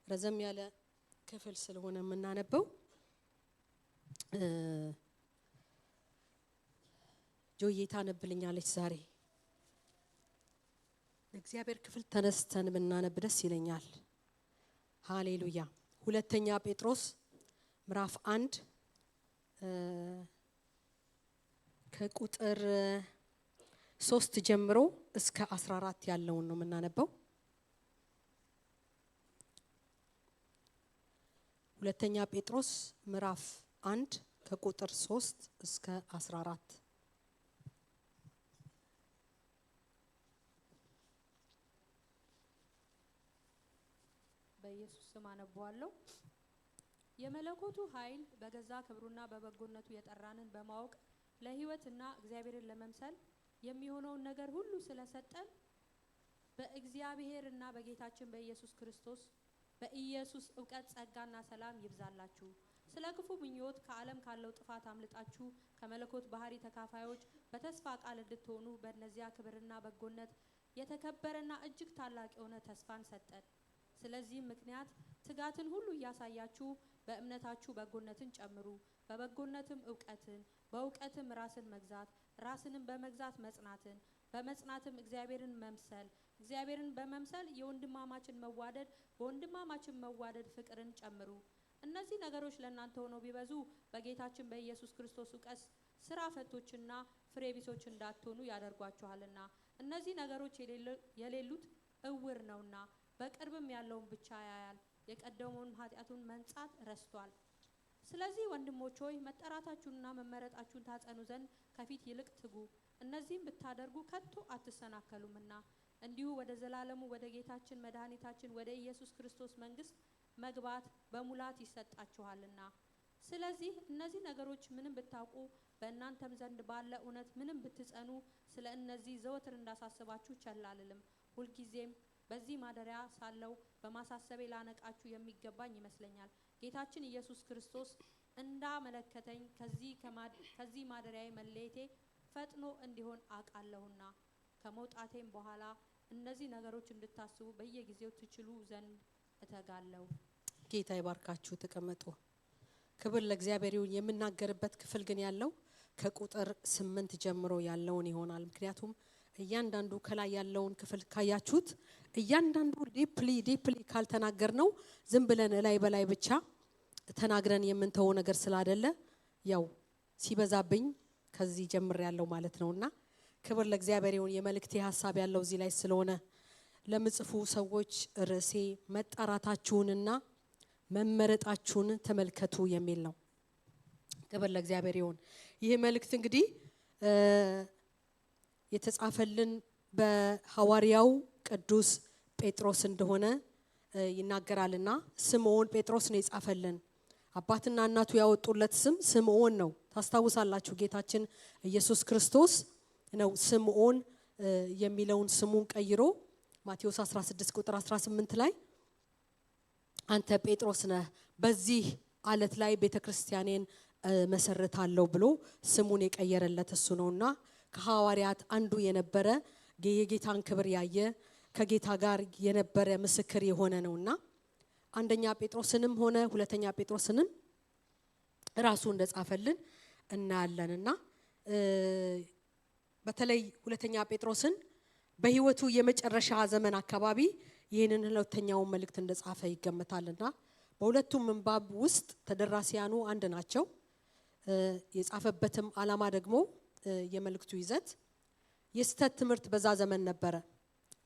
ረዘም ያለ ክፍል ስለሆነ የምናነበው ጆዬ ታነብልኛለች ዛሬ እግዚአብሔር ክፍል ተነስተን ብናነብ ደስ ይለኛል። ሃሌሉያ። ሁለተኛ ጴጥሮስ ምዕራፍ 1 ከቁጥር 3 ጀምሮ እስከ 14 ያለውን ነው የምናነበው። ሁለተኛ ጴጥሮስ ምዕራፍ 1 ከቁጥር 3 እስከ 14 በኢየሱስ ስም አነባዋለሁ። የመለኮቱ ኃይል በገዛ ክብሩና በበጎነቱ የጠራንን በማወቅ ለሕይወትና እግዚአብሔርን ለመምሰል የሚሆነውን ነገር ሁሉ ስለሰጠን በእግዚአብሔርና በጌታችን በኢየሱስ ክርስቶስ በኢየሱስ ዕውቀት ጸጋና ሰላም ይብዛላችሁ። ስለ ክፉ ምኞት ከዓለም ካለው ጥፋት አምልጣችሁ ከመለኮት ባህሪ ተካፋዮች በተስፋ ቃል እንድትሆኑ በእነዚያ ክብርና በጎነት የተከበረና እጅግ ታላቅ የሆነ ተስፋን ሰጠን። ስለዚህም ምክንያት ትጋትን ሁሉ እያሳያችሁ በእምነታችሁ በጎነትን ጨምሩ፣ በበጎነትም ዕውቀትን፣ በዕውቀትም ራስን መግዛት፣ ራስንም በመግዛት መጽናትን፣ በመጽናትም እግዚአብሔርን መምሰል፣ እግዚአብሔርን በመምሰል የወንድማማችን መዋደድ፣ በወንድማማችን መዋደድ ፍቅርን ጨምሩ። እነዚህ ነገሮች ለእናንተ ሆነው ቢበዙ በጌታችን በኢየሱስ ክርስቶስ ዕውቀት ስራ ፈቶችና ፍሬ ቢሶች እንዳትሆኑ ያደርጓችኋልና። እነዚህ ነገሮች የሌሉት እውር ነውና በቅርብም ያለውን ብቻ ያያል፣ የቀደመውን ኃጢአቱን መንጻት ረስቷል። ስለዚህ ወንድሞች ሆይ መጠራታችሁንና መመረጣችሁን ታጸኑ ዘንድ ከፊት ይልቅ ትጉ። እነዚህም ብታደርጉ ከቶ አትሰናከሉምና እንዲሁ ወደ ዘላለሙ ወደ ጌታችን መድኃኒታችን ወደ ኢየሱስ ክርስቶስ መንግስት መግባት በሙላት ይሰጣችኋልና። ስለዚህ እነዚህ ነገሮች ምንም ብታውቁ በእናንተም ዘንድ ባለ እውነት ምንም ብትጸኑ ስለ እነዚህ ዘወትር እንዳሳስባችሁ ቸል አልልም። ሁልጊዜም በዚህ ማደሪያ ሳለው በማሳሰቤ ላነቃችሁ የሚገባኝ ይመስለኛል። ጌታችን ኢየሱስ ክርስቶስ እንዳመለከተኝ ከዚህ ማደሪያዬ መለየቴ ፈጥኖ እንዲሆን አውቃለሁና ከመውጣቴም በኋላ እነዚህ ነገሮች እንድታስቡ በየጊዜው ትችሉ ዘንድ እተጋለሁ። ጌታ ይባርካችሁ። ተቀመጡ። ክብር ለእግዚአብሔር ይሁን። የምናገርበት ክፍል ግን ያለው ከቁጥር 8 ጀምሮ ያለውን ይሆናል። ምክንያቱም እያንዳንዱ ከላይ ያለውን ክፍል ካያችሁት እያንዳንዱ ዲፕሊ ካልተናገር ነው ዝም ብለን ላይ በላይ ብቻ ተናግረን የምንተው ነገር ስላደለ ያው ሲበዛብኝ ከዚህ ጀምር ያለው ማለት ነውና ክብር ለእግዚአብሔር ይሁን። የመልእክቴ ሐሳብ ያለው እዚህ ላይ ስለሆነ ለምጽፉ ሰዎች ርዕሴ መጣራታችሁንና መመረጣችሁን ተመልከቱ የሚል ነው። ክብር ለእግዚአብሔር ይሁን። ይህ መልእክት እንግዲህ የተጻፈልን በሐዋርያው ቅዱስ ጴጥሮስ እንደሆነ ይናገራልና ስምዖን ጴጥሮስ ነው የጻፈልን። አባትና እናቱ ያወጡለት ስም ስምዖን ነው። ታስታውሳላችሁ ጌታችን ኢየሱስ ክርስቶስ ነው ስምዖን የሚለውን ስሙን ቀይሮ ማቴዎስ 16 ቁጥር 18 ላይ አንተ ጴጥሮስ ነህ፣ በዚህ አለት ላይ ቤተክርስቲያኔን መሰረታለሁ ብሎ ስሙን የቀየረለት እሱ ነውና ከሐዋርያት አንዱ የነበረ የጌታን ክብር ያየ ከጌታ ጋር የነበረ ምስክር የሆነ ነውና አንደኛ ጴጥሮስንም ሆነ ሁለተኛ ጴጥሮስንም ራሱ እንደጻፈልን እናያለንና በተለይ ሁለተኛ ጴጥሮስን በህይወቱ የመጨረሻ ዘመን አካባቢ ይህንን ሁለተኛውን መልእክት እንደጻፈ ይገመታልና በሁለቱም ምንባብ ውስጥ ተደራሲያኑ አንድ ናቸው። የጻፈበትም ዓላማ ደግሞ የመልእክቱ ይዘት የስተት ትምህርት በዛ ዘመን ነበረ።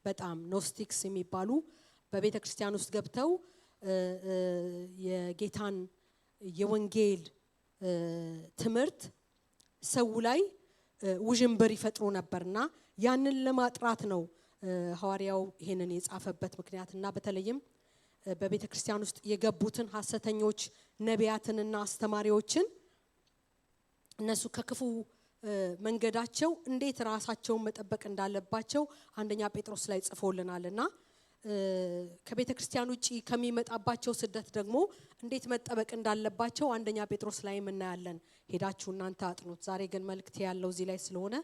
በጣም ኖስቲክስ የሚባሉ በቤተ ክርስቲያን ውስጥ ገብተው የጌታን የወንጌል ትምህርት ሰው ላይ ውዥንብር ይፈጥሩ ነበርና ያንን ለማጥራት ነው ሐዋርያው ይሄንን የጻፈበት ምክንያትና በተለይም በቤተ ክርስቲያን ውስጥ የገቡትን ሐሰተኞች ነቢያትንና አስተማሪዎችን እነሱ ከክፉ መንገዳቸው እንዴት ራሳቸውን መጠበቅ እንዳለባቸው አንደኛ ጴጥሮስ ላይ ጽፎልናልና ከቤተ ክርስቲያን ውጪ ከሚመጣባቸው ስደት ደግሞ እንዴት መጠበቅ እንዳለባቸው አንደኛ ጴጥሮስ ላይ እናያለን። ሄዳችሁ እናንተ አጥኑት። ዛሬ ግን መልእክት ያለው እዚህ ላይ ስለሆነ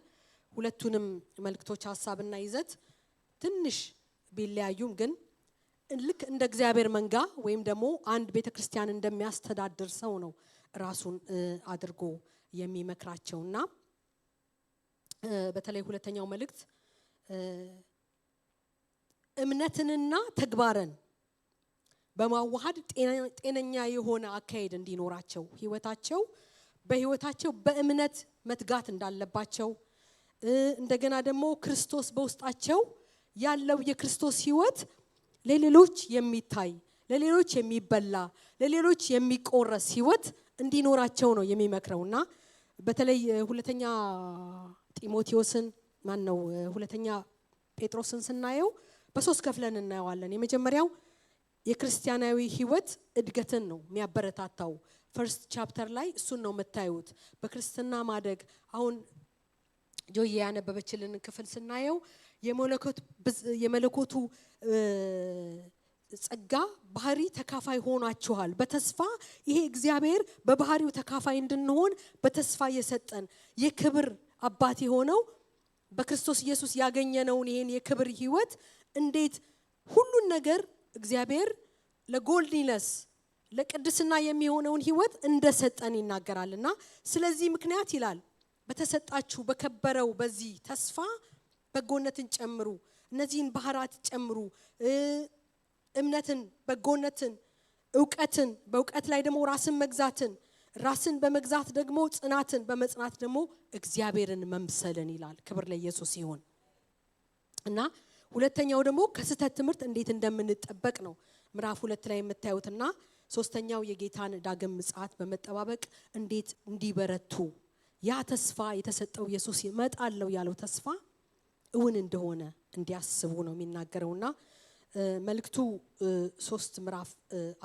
ሁለቱንም መልእክቶች ሐሳብና ይዘት ትንሽ ቢለያዩም ግን ልክ እንደ እግዚአብሔር መንጋ ወይም ደግሞ አንድ ቤተክርስቲያን እንደሚያስተዳድር ሰው ነው ራሱን አድርጎ የሚመክራቸውና በተለይ ሁለተኛው መልእክት እምነትንና ተግባርን በማዋሃድ ጤነኛ የሆነ አካሄድ እንዲኖራቸው በህይወታቸው በእምነት መትጋት እንዳለባቸው እንደገና ደግሞ ክርስቶስ በውስጣቸው ያለው የክርስቶስ ህይወት ለሌሎች የሚታይ ለሌሎች የሚበላ ለሌሎች የሚቆረስ ህይወት እንዲኖራቸው ነው የሚመክረውና በተለይ ሁለተኛ ጢሞቴዎስን ሁለተኛ ጴጥሮስን ስናየው በሶስት ከፍለን እናየዋለን። የመጀመሪያው የክርስቲያናዊ ህይወት እድገትን ነው የሚያበረታታው። ፈርስት ቻፕተር ላይ እሱን ነው የምታዩት። በክርስትና ማደግ አሁን ጆዬ ያነበበችልን ክፍል ስናየው የመለኮቱ ጸጋ ባህሪ ተካፋይ ሆናችኋል። በተስፋ ይሄ እግዚአብሔር በባህሪው ተካፋይ እንድንሆን በተስፋ የሰጠን የክብር አባት የሆነው በክርስቶስ ኢየሱስ ያገኘነውን ይሄን የክብር ህይወት እንዴት ሁሉን ነገር እግዚአብሔር ለጎልዲነስ ለቅድስና የሚሆነውን ህይወት እንደሰጠን ይናገራልና ስለዚህ ምክንያት ይላል በተሰጣችሁ በከበረው በዚህ ተስፋ በጎነትን ጨምሩ፣ እነዚህን ባህራት ጨምሩ፣ እምነትን፣ በጎነትን፣ ዕውቀትን፣ በዕውቀት ላይ ደግሞ ራስን መግዛትን፣ ራስን በመግዛት ደግሞ ጽናትን፣ በመጽናት ደግሞ እግዚአብሔርን መምሰልን ይላል። ክብር ለኢየሱስ ይሁን። እና ሁለተኛው ደግሞ ከስህተት ትምህርት እንዴት እንደምንጠበቅ ነው ምዕራፍ 2 ላይ የምታዩትና ሶስተኛው የጌታን ዳግም ምጽአት በመጠባበቅ እንዴት እንዲበረቱ ያ ተስፋ የተሰጠው ኢየሱስ ይመጣለው ያለው ተስፋ እውን እንደሆነ እንዲያስቡ ነው የሚናገረውና መልእክቱ 3 ምዕራፍ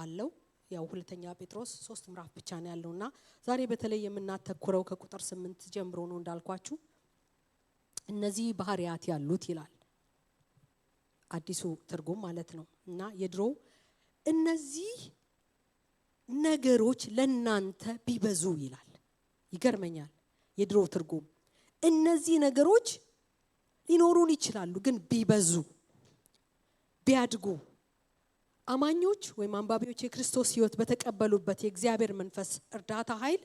አለው። ያው ሁለተኛ ጴጥሮስ 3 ምዕራፍ ብቻ ነው ያለውና ዛሬ በተለይ የምናተኩረው ከቁጥር 8 ጀምሮ ነው እንዳልኳችሁ። እነዚህ ባህሪያት ያሉት ይላል አዲሱ ትርጉም ማለት ነው። እና የድሮ እነዚህ ነገሮች ለናንተ ቢበዙ ይላል። ይገርመኛል። የድሮ ትርጉም እነዚህ ነገሮች ሊኖሩን ይችላሉ፣ ግን ቢበዙ ቢያድጉ አማኞች ወይም አንባቢዎች የክርስቶስ ህይወት በተቀበሉበት የእግዚአብሔር መንፈስ እርዳታ ኃይል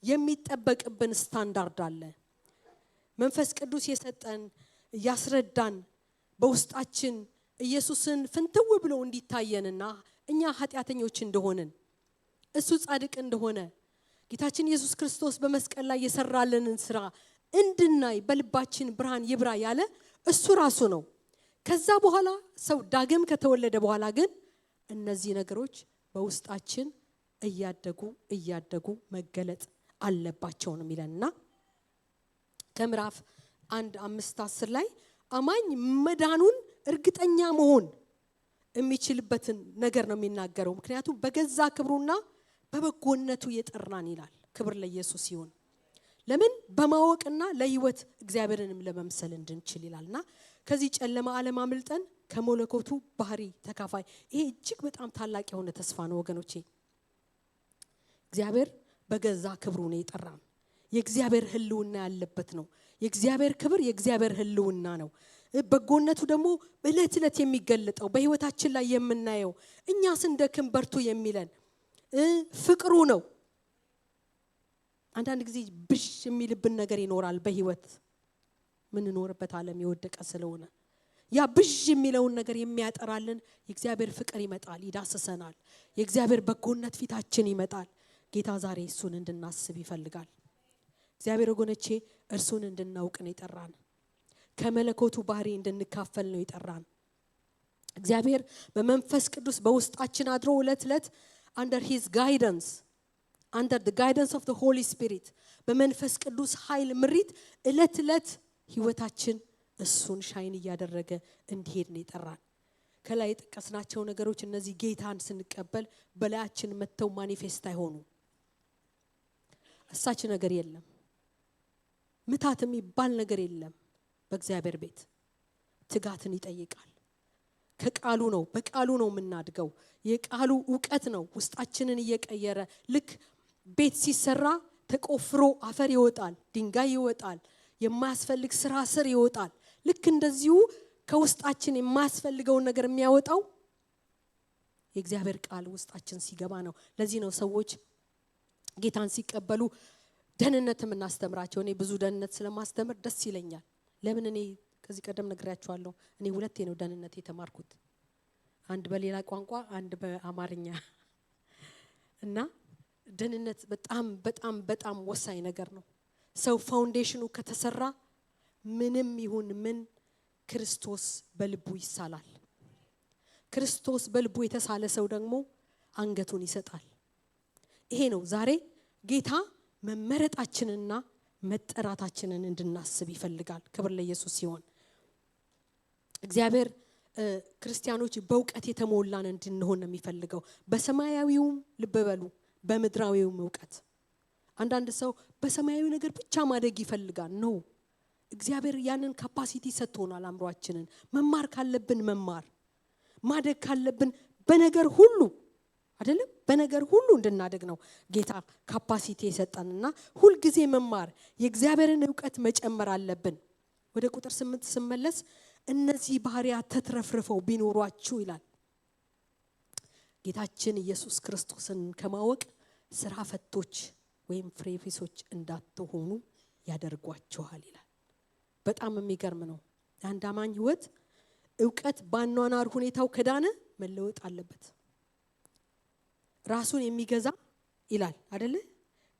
የሚጠበቅብን ስታንዳርድ አለ። መንፈስ ቅዱስ የሰጠን ያስረዳን በውስጣችን ኢየሱስን ፍንትው ብሎ እንዲታየንና እኛ ኃጢአተኞች እንደሆንን እሱ ጻድቅ እንደሆነ ጌታችን ኢየሱስ ክርስቶስ በመስቀል ላይ የሰራልንን ስራ እንድናይ በልባችን ብርሃን ይብራ ያለ እሱ ራሱ ነው። ከዛ በኋላ ሰው ዳግም ከተወለደ በኋላ ግን እነዚህ ነገሮች በውስጣችን እያደጉ መገለጥ አለባቸው ነው የሚለንና ከምዕራፍ 1:5-10 ላይ አማኝ መዳኑን እርግጠኛ መሆን የሚችልበትን ነገር ነው የሚናገረው። ምክንያቱም በገዛ ክብሩና በበጎነቱ የጠራን ይላል። ክብር ለኢየሱስ ይሁን። ለምን በማወቅና ለህይወት እግዚአብሔርንም ለመምሰል እንድንችል ይላልና ከዚህ ጨለማ ዓለም አምልጠን ከመለኮቱ ባህሪ ተካፋይ ይሄ እጅግ በጣም ታላቅ የሆነ ተስፋ ነው ወገኖቼ። እግዚአብሔር በገዛ ክብሩ ነው የጠራን። የእግዚአብሔር ህልውና ያለበት ነው። የእግዚአብሔር ክብር የእግዚአብሔር ህልውና ነው። በጎነቱ ደግሞ በእለት እለት የሚገለጠው በህይወታችን ላይ የምናየው እኛ ስንደክም በርቱ የሚለን ፍቅሩ ነው። አንዳንድ ጊዜ ብሽ የሚልብን ነገር ይኖራል በህይወት ምን ኖርበት ዓለም የወደቀ ስለሆነ ያ ብሽ የሚለውን ነገር የሚያጠራልን የእግዚአብሔር ፍቅር ይመጣል፣ ይዳስሰናል። የእግዚአብሔር በጎነት ፊታችን ይመጣል። ጌታ ዛሬ እሱን እንድናስብ ይፈልጋል። እግዚአብሔር ወገኖቼ እርሱን እንድናውቅ ነው የጠራን። ከመለኮቱ ባህሪ እንድንካፈል ነው የጠራን። እግዚአብሔር በመንፈስ ቅዱስ በውስጣችን አድሮ ዕለት ዕለት under his guidance the guidance of the Holy Spirit በመንፈስ ቅዱስ ኃይል ምሪት ዕለት ዕለት ህይወታችን እሱን ሻይን እያደረገ እንዲሄድ ነው የጠራን። ከላይ የጠቀስናቸው ነገሮች እነዚህ ጌታን ስንቀበል በላያችን መተው ማኒፌስት አይሆኑ። እሳች ነገር የለም፣ ምታት የሚባል ነገር የለም። በእግዚአብሔር ቤት ትጋትን ይጠይቃል። ከቃሉ ነው በቃሉ ነው የምናድገው። የቃሉ ዕውቀት ነው ውስጣችንን እየቀየረ ልክ ቤት ሲሰራ ተቆፍሮ አፈር ይወጣል፣ ድንጋይ ይወጣል፣ የማያስፈልግ ስር ይወጣል። ልክ እንደዚሁ ከውስጣችን የማያስፈልገውን ነገር የሚያወጣው የእግዚአብሔር ቃል ውስጣችን ሲገባ ነው። ለዚህ ነው ሰዎች ጌታን ሲቀበሉ ደህንነትም እናስተምራቸው። እኔ ብዙ ደህንነት ስለማስተምር ደስ ይለኛል። ለምን እኔ ከዚህ ቀደም ነግሬያችኋለሁ። እኔ ሁለቴ ነው ደህንነት የተማርኩት፣ አንድ በሌላ ቋንቋ አንድ በአማርኛ እና ደህንነት በጣም በጣም በጣም ወሳኝ ነገር ነው። ሰው ፋውንዴሽኑ ከተሰራ ምንም ይሁን ምን ክርስቶስ በልቡ ይሳላል። ክርስቶስ በልቡ የተሳለ ሰው ደግሞ አንገቱን ይሰጣል። ይሄ ነው ዛሬ ጌታ መመረጣችንና መጠራታችንን እንድናስብ ይፈልጋል። ክብር ለኢየሱስ ሲሆን እግዚአብሔር ክርስቲያኖች በእውቀት የተሞላን እንድንሆን ነው የሚፈልገው። በሰማያዊውም ልብ በሉ በምድራዊውም እውቀት። አንዳንድ ሰው በሰማያዊ ነገር ብቻ ማደግ ይፈልጋል ነው። እግዚአብሔር ያንን ካፓሲቲ ሰጥቶናል። አእምሮአችንን መማር ካለብን መማር፣ ማደግ ካለብን በነገር ሁሉ አይደለም በነገር ሁሉ እንድናደግ ነው ጌታ ካፓሲቲ የሰጠንና ሁል ጊዜ መማር የእግዚአብሔርን ዕውቀት መጨመር አለብን። ወደ ቁጥር 8 ስመለስ እነዚህ ባህሪያት ተትረፍርፈው ቢኖሯችሁ ይላል። ጌታችን ኢየሱስ ክርስቶስን ከማወቅ ስራ ፈቶች ወይም ፍሬ ቢሶች እንዳትሆኑ ያደርጓችኋል ይላል። በጣም የሚገርም ነው። አንድ አማኝ ህይወት ዕውቀት ባኗኗር ሁኔታው ከዳነ መለወጥ አለበት። ራሱን የሚገዛ ይላል አይደለ?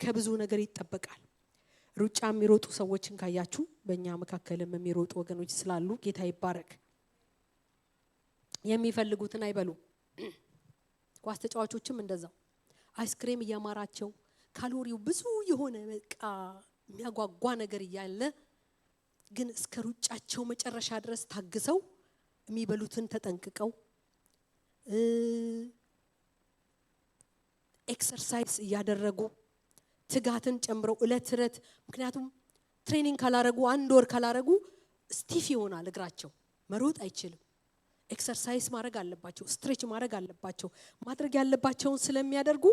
ከብዙ ነገር ይጠበቃል። ሩጫ የሚሮጡ ሰዎችን ካያችሁ በእኛ መካከልም የሚሮጡ ወገኖች ስላሉ ጌታ ይባረክ። የሚፈልጉትን አይበሉ። ኳስ ተጫዋቾችም እንደዛው አይስክሬም እያማራቸው ካሎሪው ብዙ የሆነ በቃ የሚያጓጓ ነገር እያለ ግን እስከ ሩጫቸው መጨረሻ ድረስ ታግሰው የሚበሉትን ተጠንቅቀው ኤክሰርሳይዝ እያደረጉ ትጋትን ጨምረው እለት ምክንያቱም ትሬኒንግ ካላረጉ አንድ ወር ካላረጉ ስቲፍ ይሆናል እግራቸው፣ መሮጥ አይችልም። ኤክሰርሳይዝ ማድረግ አለባቸው፣ ስትሬች ማድረግ አለባቸው። ማድረግ ያለባቸውን ስለሚያደርጉ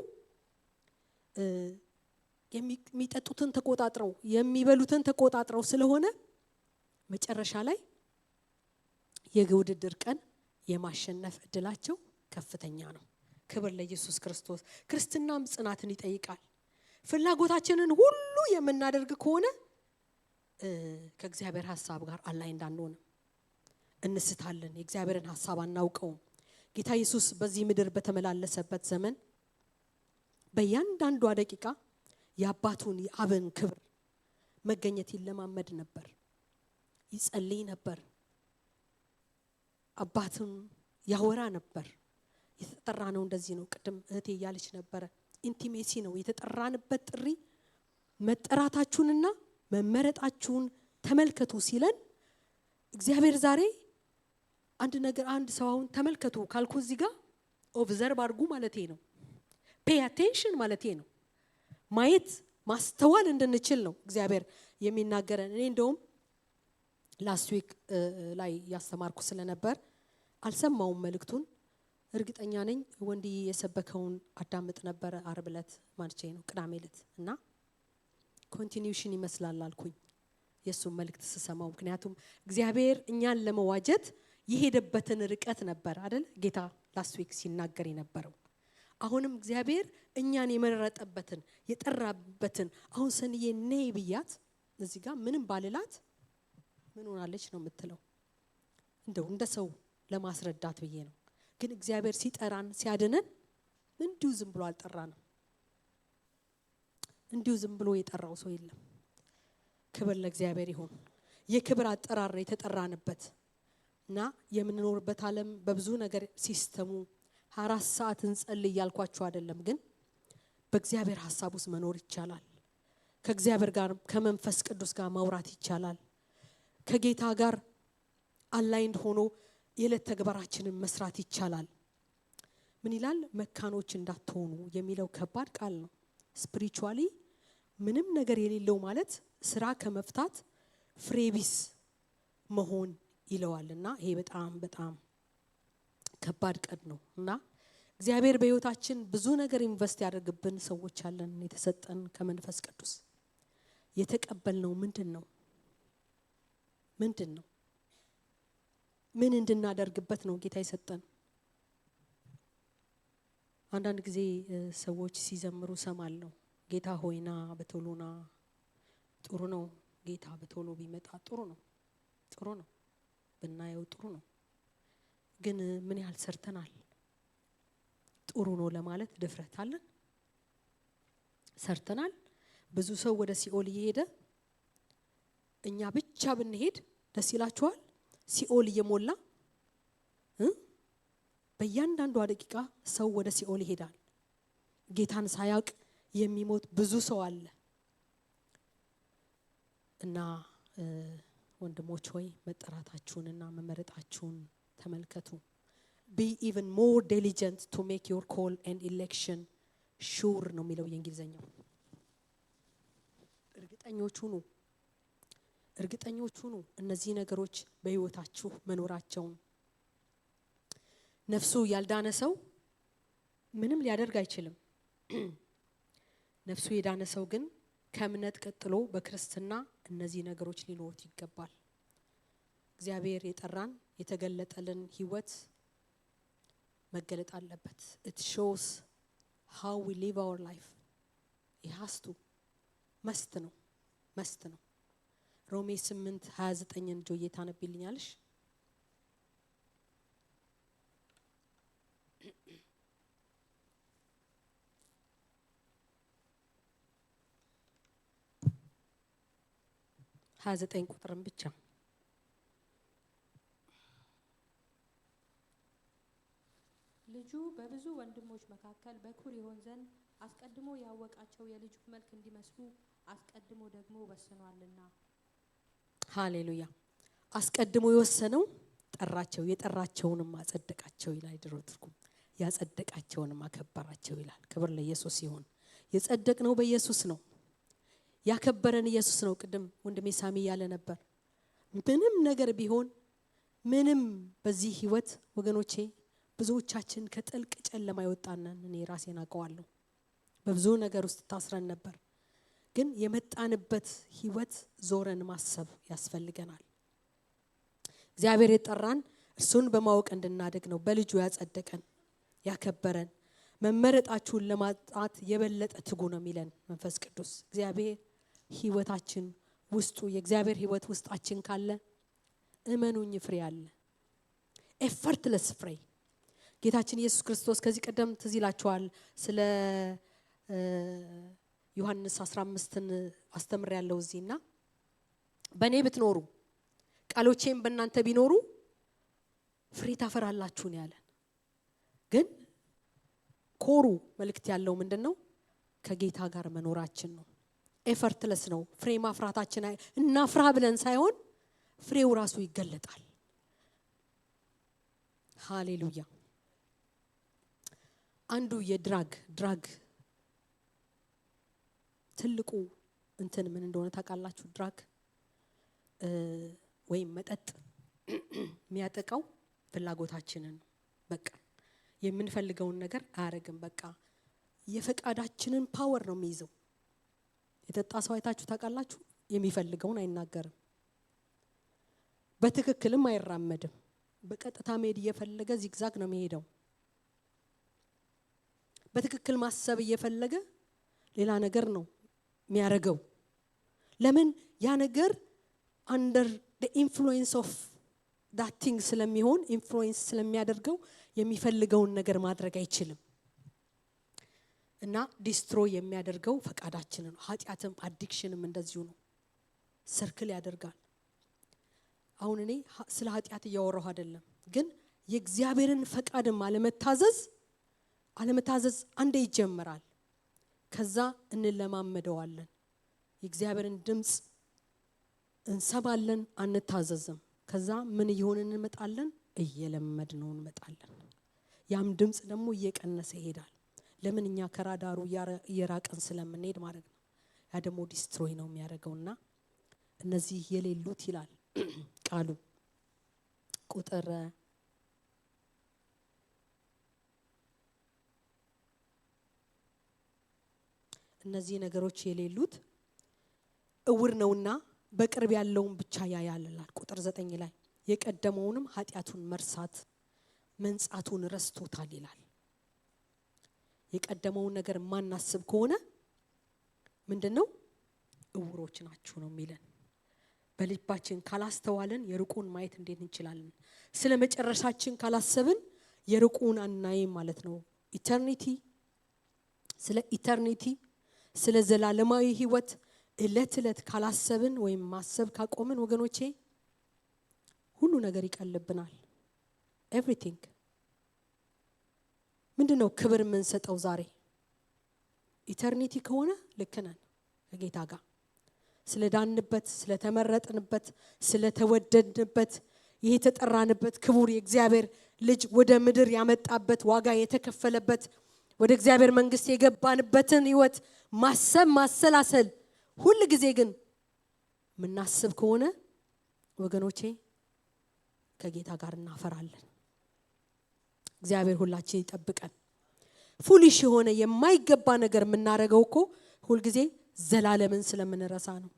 የሚጠጡትን ተቆጣጥረው የሚበሉትን ተቆጣጥረው ስለሆነ መጨረሻ ላይ የውድድር ቀን የማሸነፍ እድላቸው ከፍተኛ ነው። ክብር ለኢየሱስ ክርስቶስ። ክርስትናም ጽናትን ይጠይቃል። ፍላጎታችንን ሁሉ የምናደርግ ከሆነ ከእግዚአብሔር ሐሳብ ጋር አላይ እንዳንሆን እንስታለን። የእግዚአብሔርን ሐሳብ አናውቀውም። ጌታ ኢየሱስ በዚህ ምድር በተመላለሰበት ዘመን በእያንዳንዷ ደቂቃ የአባቱን የአብን ክብር መገኘት ይለማመድ ነበር፣ ይጸልይ ነበር፣ አባቱን ያወራ ነበር። የተጠራ ነው እንደዚህ ነው። ቅድም እህቴ እያለች ነበረ፣ ኢንቲሜሲ ነው የተጠራንበት ጥሪ። መጠራታችሁንና መመረጣችሁን ተመልከቱ ሲለን እግዚአብሔር ዛሬ አንድ ነገር አንድ ሰው አሁን ተመልከቱ ካልኩ እዚህ ጋር ኦብዘርቭ አድርጉ ማለቴ ነው። ፔይ አቴንሽን ማለቴ ነው። ማየት ማስተዋል እንድንችል ነው እግዚአብሔር የሚናገረን። እኔ እንደውም ላስት ዊክ ላይ ያስተማርኩ ስለነበር አልሰማውም መልእክቱን። እርግጠኛ ነኝ ወንዲ የሰበከውን አዳምጥ ነበር ዓርብ ዕለት ማለቴ ነው ቅዳሜ ዕለት እና ኮንቲኒዩሽን ይመስላል አልኩኝ የሱን መልእክት ስሰማው። ምክንያቱም እግዚአብሔር እኛን ለመዋጀት የሄደበትን ርቀት ነበር አይደል ጌታ ላስት ዊክ ሲናገር የነበረው። አሁንም እግዚአብሔር እኛን የመረጠበትን የጠራበትን አሁን ሰንዬ ነይ ብያት እዚህ ጋር ምንም ባልላት ምን ሆናለች ነው የምትለው፣ እንደው እንደ ሰው ለማስረዳት ብዬ ነው። ግን እግዚአብሔር ሲጠራን ሲያድነን እንዲሁ ዝም ብሎ አልጠራንም። እንዲሁ ዝም ብሎ የጠራው ሰው የለም። ክብር ለእግዚአብሔር ይሁን። የክብር አጠራር የተጠራንበት እና የምንኖርበት ዓለም በብዙ ነገር ሲስተሙ 24 ሰዓት እንጸልይ ያልኳችሁ አይደለም። ግን በእግዚአብሔር ሐሳብ ውስጥ መኖር ይቻላል። ከእግዚአብሔር ጋር ከመንፈስ ቅዱስ ጋር ማውራት ይቻላል። ከጌታ ጋር አላይንድ ሆኖ የዕለት ተግባራችንን መስራት ይቻላል። ምን ይላል? መካኖች እንዳትሆኑ የሚለው ከባድ ቃል ነው። ስፒሪቹዋሊ ምንም ነገር የሌለው ማለት ስራ ከመፍታት ፍሬቢስ መሆን ይለዋልና ይሄ በጣም በጣም ከባድ ቀድ ነው እና እግዚአብሔር በህይወታችን ብዙ ነገር ኢንቨስት ያደርግብን ሰዎች አለን። የተሰጠን ከመንፈስ ቅዱስ የተቀበልነው ምንድነው? ምን እንድናደርግበት ነው ጌታ የሰጠን? አንዳንድ ጊዜ ሰዎች ሲዘምሩ ሰማለሁ። ጌታ ሆይና በቶሎና ጥሩ ነው። ጌታ በቶሎ ቢመጣ ጥሩ ነው። ጥሩ ነው። ብናየው ጥሩ ነው። ግን ምን ያህል ሰርተናል? ጥሩ ነው ለማለት ድፍረት አለን? ሰርተናል? ብዙ ሰው ወደ ሲኦል እየሄደ እኛ ብቻ ብንሄድ ደስ ይላችኋል? ሲኦል እየሞላ በእያንዳንዷ ደቂቃ ሰው ወደ ሲኦል ይሄዳል። ጌታን ሳያውቅ የሚሞት ብዙ ሰው አለ። እና ወንድሞች ሆይ መጠራታችሁንና መመረጣችሁን ተመልከቱ። Be even more diligent to make your call and election sure ነው የሚለው የእንግሊዘኛው። እርግጠኞች ሁኑ እነዚህ ነገሮች በህይወታችሁ መኖራቸውን። ነፍሱ ያልዳነ ሰው ምንም ሊያደርግ አይችልም። ነፍሱ የዳነ ሰው ግን ከእምነት ቀጥሎ በክርስትና እነዚህ ነገሮች ሊኖሩት ይገባል። እግዚአብሔር የጠራን የተገለጠልን ህይወት መገለጥ አለበት። It shows how we live our life. It has to. መስት ነው። ሮሜ 8:29 ጆዬ ታነብልኛለሽ? ሀያ9 ቁጥርን ብቻ። ልጁ በብዙ ወንድሞች መካከል በኩር ይሆን ዘንድ አስቀድሞ ያወቃቸው የልጁ መልክ እንዲመስሉ አስቀድሞ ደግሞ ወስኗልና። ሃሌሉያ። አስቀድሞ የወሰነው ጠራቸው፣ የጠራቸውንም አጸደቃቸው ይላል። ድሮ ትርጉም ያጸደቃቸውንም አከበራቸው ይላል። ክብር ለኢየሱስ ይሁን። የጸደቅነው በኢየሱስ ነው። ያከበረን ኢየሱስ ነው። ቅድም ወንድሜ ሳሚ ያለ ነበር። ምንም ነገር ቢሆን ምንም በዚህ ህይወት ወገኖቼ ብዙዎቻችን ከጥልቅ ጨለማ ይወጣናል። እኔ ራሴን አውቀዋለሁ። በብዙ ነገር ውስጥ ታስረን ነበር። ግን የመጣንበት ህይወት ዞረን ማሰብ ያስፈልገናል። እግዚአብሔር የጠራን እርሱን በማወቅ እንድናደግ ነው። በልጁ ያጸደቀን ያከበረን። መመረጣችሁን ለማጣት የበለጠ ትጉ ነው የሚለን መንፈስ ቅዱስ። እግዚአብሔር ህይወታችን ውስጡ የእግዚአብሔር ህይወት ውስጣችን ካለ እመኑኝ ፍሬ አለ። ኤፈርትለስ ፍሬ። ጌታችን ኢየሱስ ክርስቶስ ከዚህ ቀደም ትዝ ይላችኋል ስለ ዮሐንስ 15ን አስተምር ያለው እዚህና በእኔ ብትኖሩ ቃሎቼም በእናንተ ቢኖሩ ፍሬ ታፈራላችሁ ነው ያለን። ግን ኮሩ መልእክት ያለው ምንድነው? ከጌታ ጋር መኖራችን ነው። ኤፈርትለስ ነው። ፍሬ ማፍራታችን እናፍራ ብለን ሳይሆን ፍሬው ራሱ ይገለጣል። ሃሌሉያ። አንዱ የድራግ ትልቁ እንትን ምን እንደሆነ ታውቃላችሁ? ድራግ ወይም መጠጥ የሚያጠቃው ፍላጎታችንን ነው። በቃ የምንፈልገውን ነገር አያረግም። በቃ የፈቃዳችንን ፓወር ነው የሚይዘው። የጠጣ ሰው አይታችሁ ታውቃላችሁ? የሚፈልገውን አይናገርም፣ በትክክልም አይራመድም። በቀጥታ መሄድ እየፈለገ ዚግዛግ ነው የሚሄደው። በትክክል ማሰብ እየፈለገ ሌላ ነገር ነው የሚያረገው። ለምን? ያ ነገር under the influence of that thing ስለሚሆን ኢንፍሉዌንስ ስለሚያደርገው የሚፈልገውን ነገር ማድረግ አይችልም። እና ዲስትሮይ የሚያደርገው ፈቃዳችንን ነው። ኃጢአትም አዲክሽንም እንደዚሁ ነው። ሰርክል ያደርጋል። አሁን እኔ ስለ ኃጢአት እያወራሁ አይደለም፣ ግን የእግዚአብሔርን ፈቃድም አለመታዘዝ አንዴ ይጀምራል። ከዛ እንለማመደዋለን። የእግዚአብሔርን ድምጽ እንሰማለን፣ አንታዘዝም። ከዛ ምን እየሆንን እንመጣለን? እየለመድነው እንመጣለን። ያም ድምጽ ደግሞ እየቀነሰ ይሄዳል። ለምን? እኛ ከራዳሩ እየራቀን ስለምንሄድ ማለት ነው። ያ ደግሞ ዲስትሮይ ነው የሚያደርገውና እነዚህ የሌሉት ይላል ቃሉ ቁጥር እነዚህ ነገሮች የሌሉት እውር ነውና በቅርብ ያለውን ብቻ ያያልላል። ቁጥር 9 ላይ የቀደመውንም ኃጢአቱን መርሳት መንጻቱን ረስቶታል ይላል። የቀደመውን ነገር ማናስብ ከሆነ ምንድነው እውሮች ናችሁ ነው የሚለን። በልባችን ካላስተዋልን የሩቁን ማየት እንዴት እንችላለን? ስለ መጨረሻችን ካላሰብን የሩቁን አናይም ማለት ነው። ኢተርኒቲ ስለ ዘላለማዊ ህይወት እለት እለት ካላሰብን ወይም ማሰብ ካቆምን ወገኖቼ ሁሉ ነገር ይቀልብናል። ኤቭሪቲንግ ምንድነው ክብር የምንሰጠው ዛሬ? ኢተርኒቲ ከሆነ ልክ ነን ከጌታ ጋር ስለዳንበት፣ ስለተመረጥንበት፣ ስለተወደድንበት፣ ይሄ የተጠራንበት ክቡር የእግዚአብሔር ልጅ ወደ ምድር ያመጣበት ዋጋ የተከፈለበት ወደ እግዚአብሔር መንግስት የገባንበትን ህይወት ማሰብ ማሰላሰል ሁሉ ጊዜ ግን ምናስብ ከሆነ ወገኖቼ ከጌታ ጋር እናፈራለን። እግዚአብሔር ሁላችን ይጠብቀን። ፉሊሽ የሆነ የማይገባ ነገር የምናረገው እኮ ሁሉ ጊዜ ዘላለምን ስለምንረሳ ነው።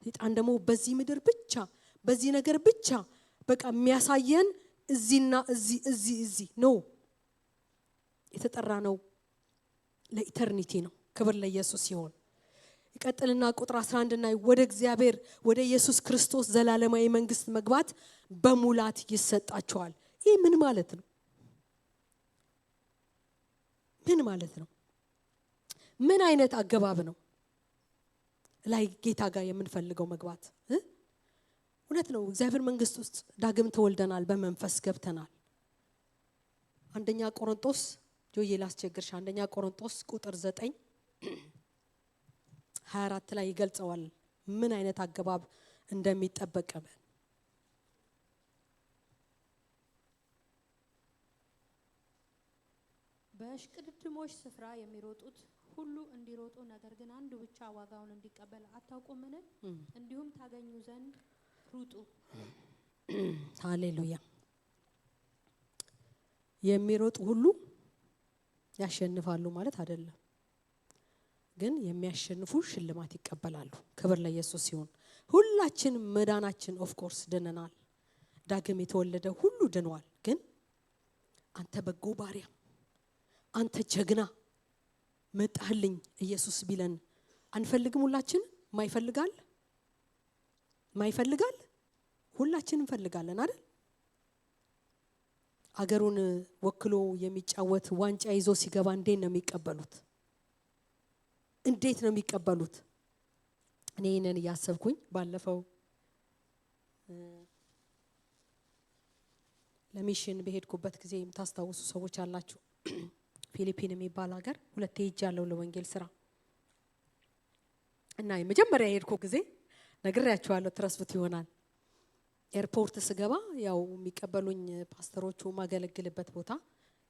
ሰይጣን ደግሞ በዚህ ምድር ብቻ በዚህ ነገር ብቻ በቃ የሚያሳየን እዚህና እዚህ ነው። የተጠራ ነው ለኢተርኒቲ ነው። ክብር ለኢየሱስ ይሁን። ይቀጥልና ቁጥር 11 እና ወደ እግዚአብሔር ወደ ኢየሱስ ክርስቶስ ዘላለማዊ መንግስት መግባት በሙላት ይሰጣቸዋል። ይህ ምን ማለት ነው? ምን ማለት ነው? ምን አይነት አገባብ ነው ላይ ጌታ ጋር የምንፈልገው መግባት? እውነት ነው። እግዚአብሔር መንግስት ውስጥ ዳግም ተወልደናል፣ በመንፈስ ገብተናል። አንደኛ ቆሮንቶስ ጆዬ ላስቸግርሽ፣ አንደኛ ቆሮንቶስ ቁጥር 9:24 ላይ ይገልጸዋል ምን አይነት አገባብ እንደሚጠበቅብን። በእሽቅድድሞች ስፍራ የሚሮጡት ሁሉ እንዲሮጡ ነገር ግን አንዱ ብቻ ዋጋውን እንዲቀበል አታውቁምን? እንዲሁም ታገኙ ዘንድ ሩጡ። ሃሌሉያ። የሚሮጡ ሁሉ ያሸንፋሉ ማለት አይደለም፣ ግን የሚያሸንፉ ሽልማት ይቀበላሉ። ክብር ለኢየሱስ ይሁን። ሁላችን መዳናችን ኦፍ ኮርስ ድነናል። ዳግም የተወለደ ሁሉ ድኗል። ግን አንተ በጎ ባሪያ፣ አንተ ጀግና መጣህልኝ ኢየሱስ ቢለን አንፈልግም? ሁላችን ማይፈልጋል ሁላችን እንፈልጋለን አይደል? አገሩን ወክሎ የሚጫወት ዋንጫ ይዞ ሲገባ እንዴት ነው የሚቀበሉት? እኔ ነን ያሰብኩኝ ባለፈው ለሚሽን በሄድኩበት ጊዜ የምታስታውሱ ሰዎች አላችሁ። ፊሊፒን የሚባል ሀገር ሁለቴ ሄጃለሁ ለወንጌል ስራ እና የመጀመሪያ የሄድኩ ጊዜ ነግሬያችኋለሁ፣ ትረስቡት ይሆናል። ኤርፖርት ስገባ ያው የሚቀበሉኝ ፓስተሮቹ ማገለግልበት ቦታ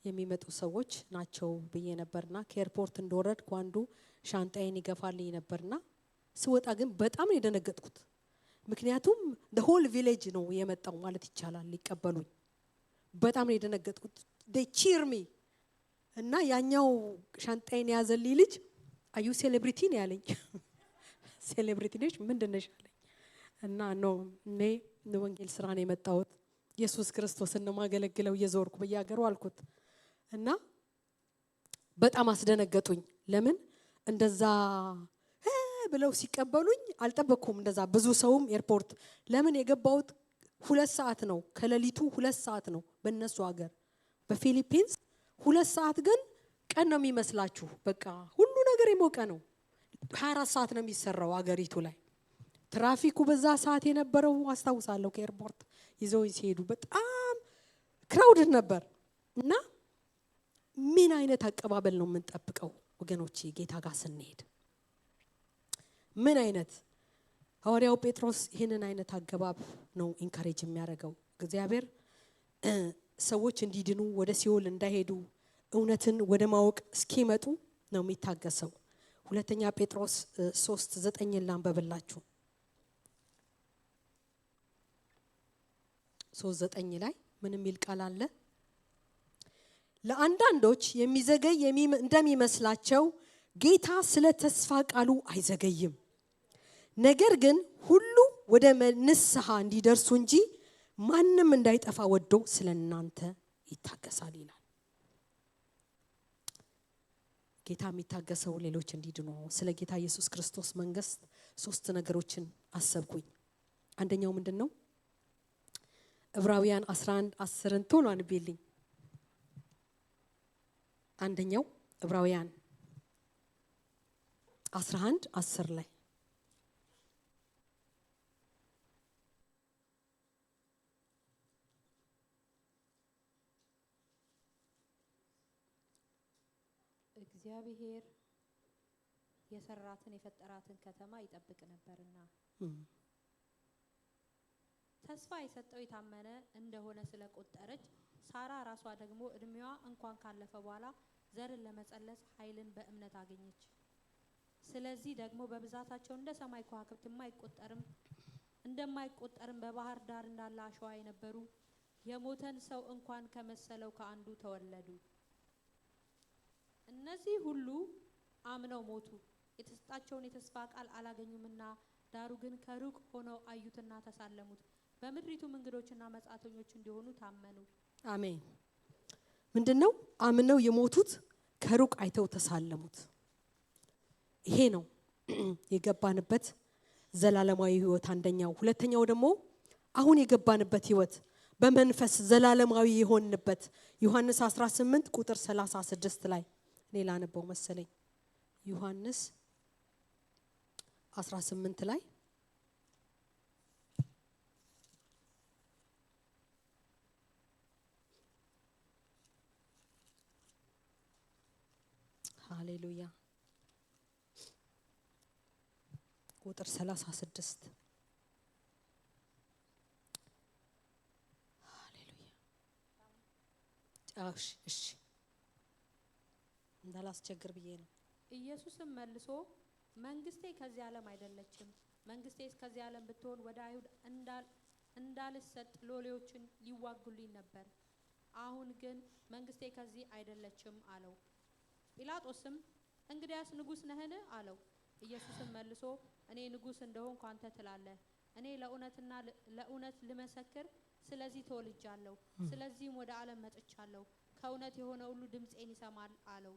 የሚመጡ ሰዎች ናቸው ብዬ ነበርና ከኤርፖርት እንደወረድኩ አንዱ ሻንጣዬን ይገፋልኝ ነበርና ስወጣ ግን በጣም ነው የደነገጥኩት። ምክንያቱም the whole village ነው የመጣው ማለት ይቻላል ሊቀበሉኝ። በጣም ነው የደነገጥኩት። they cheer me እና ያኛው ሻንጣዬን ያዘልኝ ልጅ አዩ ሴሌብሪቲ ነው ያለኝ። ሴሌብሪቲ ነሽ ምንድነሽ አለኝ። እና ነው እኔ ለወንጌል ስራ ነው የመጣሁት፣ ኢየሱስ ክርስቶስን ነው ማገለግለው እየዞርኩ በየሀገሩ አልኩት። እና በጣም አስደነገጡኝ። ለምን እንደዛ ብለው ሲቀበሉኝ አልጠበቅኩም። እንደዛ ብዙ ሰውም ኤርፖርት ለምን የገባሁት 2 ሰዓት ነው፣ ከሌሊቱ 2 ሰዓት ነው በእነሱ ሀገር። በፊሊፒንስ 2 ሰዓት ግን ቀን ነው የሚመስላችሁ። በቃ ሁሉ ነገር የሞቀ ነው። 24 ሰዓት ነው የሚሰራው ሀገሪቱ ላይ። ትራፊኩ በዛ ሰዓት የነበረው አስታውሳለሁ። ከኤርፖርት ይዘው ሲሄዱ በጣም ክራውድድ ነበር። እና ምን አይነት አቀባበል ነው የምንጠብቀው ወገኖቼ? ጌታ ጋር ስንሄድ ምን አይነት ሐዋርያው ጴጥሮስ ይህንን አይነት አገባብ ነው ኢንካሬጅ የሚያደርገው። እግዚአብሔር ሰዎች እንዲድኑ ወደ ሲኦል እንዳይሄዱ እውነትን ወደ ማወቅ እስኪመጡ ነው የሚታገሰው። ሁለተኛ ጴጥሮስ 3:9 ላንበብላችሁ። 3:9 ላይ ምን የሚል ቃል አለ? ለአንዳንዶች የሚዘገይ እንደሚመስላቸው ጌታ ስለ ተስፋ ቃሉ አይዘገይም፣ ነገር ግን ሁሉ ወደ ንስሐ እንዲደርሱ እንጂ ማንም እንዳይጠፋ ወዶ ስለናንተ ይታገሳል ይላል። ጌታ የሚታገሰው ሌሎች እንዲድኑ ነው። ስለ ጌታ ኢየሱስ ክርስቶስ መንግስት 3 ነገሮችን አሰብኩኝ። አንደኛው ምንድነው? ዕብራውያን 11:10 ቶሎ አንብቤልኝ። አንደኛው ዕብራውያን 11:10 ላይ እግዚአብሔር የሰራትን የፈጠራትን ከተማ ይጠብቅ ነበርና ተስፋ የሰጠው የታመነ እንደሆነ ስለቆጠረች ሳራ ራሷ ደግሞ እድሜዋ እንኳን ካለፈ በኋላ ዘርን ለመጸለስ ኃይልን በእምነት አገኘች። ስለዚህ ደግሞ በብዛታቸው እንደ ሰማይ ከዋክብት እንደማይቆጠርም በባህር ዳር እንዳለ አሸዋ የነበሩ የሞተን ሰው እንኳን ከመሰለው ከአንዱ ተወለዱ። እነዚህ ሁሉ አምነው ሞቱ፣ የተሰጣቸውን የተስፋ ቃል አላገኙምና፣ ዳሩ ግን ከሩቅ ሆነው አዩትና ተሳለሙት፣ በምድሪቱም እንግዶችና መጻተኞች እንዲሆኑ ታመኑ። አሜን። ምንድነው? አምነው የሞቱት ከሩቅ አይተው ተሳለሙት። ይሄ ነው የገባንበት ዘላለማዊ ህይወት አንደኛው። ሁለተኛው ደግሞ አሁን የገባንበት ህይወት በመንፈስ ዘላለማዊ የሆንበት ዮሐንስ 18:36 ላይ እኔ ላነበው መሰለኝ። ዮሐንስ 18 ላይ ሃሌሉያ ቁጥር 36 ሃሌሉያ። እሺ እንዳላስቸግር ብዬ ነው። ኢየሱስም መልሶ መንግስቴ ከዚህ ዓለም አይደለችም። መንግስቴስ ከዚህ ዓለም ብትሆን ወደ አይሁድ እንዳልሰጥ ሎሌዎችን ሊዋጉልኝ ነበር። አሁን ግን መንግስቴ ከዚህ አይደለችም አለው። ጲላጦስም እንግዲያስ ንጉስ ነህን አለው። ኢየሱስም መልሶ እኔ ንጉስ እንደሆንኩ አንተ ትላለህ። እኔ ለእውነት ልመሰክር ስለዚህ ተወልጃለሁ፣ ስለዚህም ወደ ዓለም መጥቻለሁ። ከእውነት የሆነ ሁሉ ድምፄን ይሰማል አለው።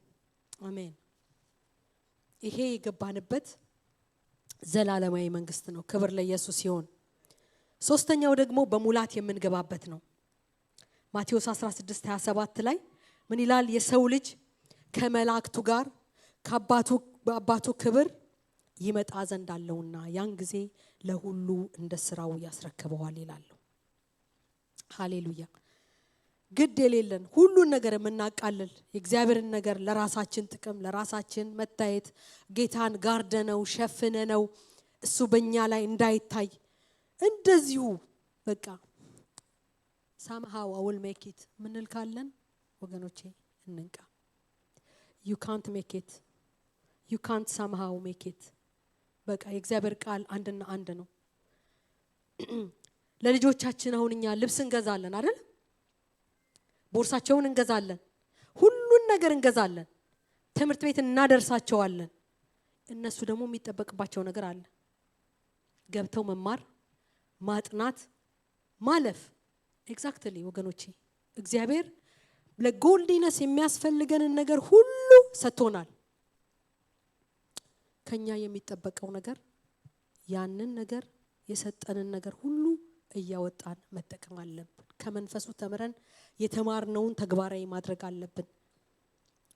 አሜን። ይሄ የገባንበት ዘላለማዊ መንግስት ነው። ክብር ለኢየሱስ ይሁን። ሶስተኛው ደግሞ በሙላት የምንገባበት ነው። ማቴዎስ 16:27 ላይ ምን ይላል? የሰው ልጅ ከመላእክቱ ጋር ከአባቱ ክብር ይመጣ ዘንድ አለውና ያን ጊዜ ለሁሉ እንደ ስራው ያስረክበዋል ይላል። ሃሌሉያ። ግድ የሌለን ሁሉን ነገር የምናቃልል የእግዚአብሔርን ነገር ለራሳችን ጥቅም ለራሳችን መታየት ጌታን ጋርደነው ሸፍነነው እሱ በእኛ ላይ እንዳይታይ እንደዚሁ በቃ somehow I will make it ምንል ካለን ወገኖቼ እንንቃ። you can't make it, you can't somehow make it። በቃ የእግዚአብሔር ቃል አንድና አንድ ነው። ለልጆቻችን አሁን እኛ ልብስ እንገዛለን አይደል? ቦርሳቸውን እንገዛለን፣ ሁሉን ነገር እንገዛለን፣ ትምህርት ቤት እናደርሳቸዋለን። እነሱ ደግሞ የሚጠበቅባቸው ነገር አለ። ገብተው መማር፣ ማጥናት፣ ማለፍ። ኤግዛክትሊ ወገኖቼ እግዚአብሔር ለጎልዲነስ የሚያስፈልገንን ነገር ሁሉ ሰጥቶናል። ከኛ የሚጠበቀው ነገር ያንን ነገር የሰጠንን ነገር ሁሉ እያወጣን መጠቀም አለብን። ከመንፈሱ ተምረን የተማርነውን ተግባራዊ ማድረግ አለብን።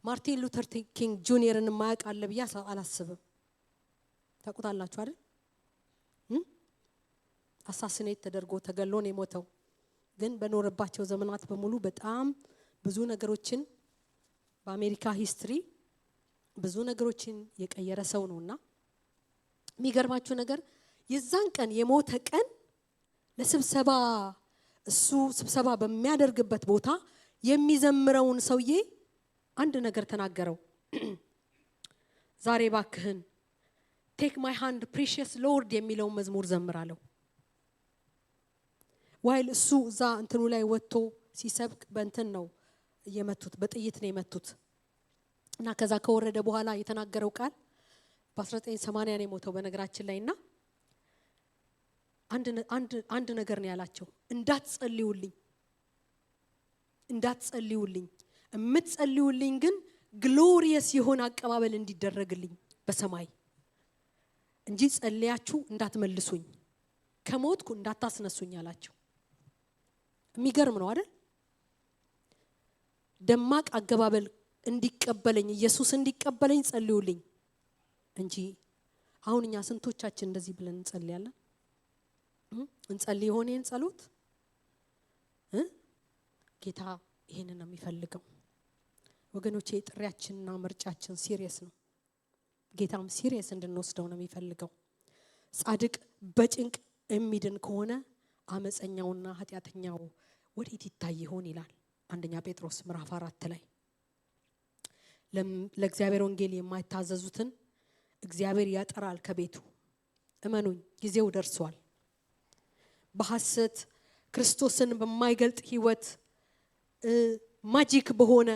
ማርቲን ሉተር ኪንግ ጁኒየርን ማያውቅ አለ ብዬ አላስብም። ታውቁታላችሁ አይደል? አሳሲኔት ተደርጎ ተገሎ ነው የሞተው። ግን በኖረባቸው ዘመናት በሙሉ በጣም ብዙ ነገሮችን በአሜሪካ ሂስትሪ ብዙ ነገሮችን የቀየረ ሰው ነውና የሚገርማችሁ ነገር የዛን ቀን የሞተ ቀን ለስብሰባ እሱ ስብሰባ በሚያደርግበት ቦታ የሚዘምረውን ሰውዬ አንድ ነገር ተናገረው። ዛሬ ባክህን ቴክ ማይ ሃንድ ፕሪሺየስ ሎርድ የሚለውን መዝሙር ዘምራለሁ። ዋይል እሱ እዛ እንትኑ ላይ ወጥቶ ሲሰብክ በእንትን ነው የመቱት፣ በጥይት ነው የመቱት። እና ከዛ ከወረደ በኋላ የተናገረው ቃል በ1980 ነው የሞተው በነገራችን ላይና አንድ ነገር ነው ያላቸው። እንዳትጸልዩልኝ የምትጸልዩልኝ ግን ግሎሪየስ የሆነ አቀባበል እንዲደረግልኝ በሰማይ እንጂ ጸልያችሁ እንዳትመልሱኝ ከሞትኩ እንዳታስነሱኝ አላቸው። የሚገርም ነው አይደል? ደማቅ አቀባበል እንዲቀበለኝ ኢየሱስ እንዲቀበለኝ ጸልዩልኝ እንጂ አሁን እኛ ስንቶቻችን እንደዚህ ብለን እንጸልያለን? እንጸልይ ሆነን ጸሎት ጌታ ይሄንን ነው የሚፈልገው ወገኖቼ። ጥሪያችንና ምርጫችን ሲሪየስ ነው። ጌታም ሲሪየስ እንድንወስደው ነው የሚፈልገው። ጻድቅ በጭንቅ የሚድን ከሆነ አመፀኛውና ኃጢአተኛው ወዴት ይታይ ይሆን ይላል አንደኛ ጴጥሮስ ምዕራፍ 4 ላይ። ለእግዚአብሔር ወንጌል የማይታዘዙትን እግዚአብሔር ያጠራል ከቤቱ። እመኑኝ ጊዜው ደርሷል። በሐሰት ክርስቶስን በማይገልጥ ህይወት ማጂክ በሆነ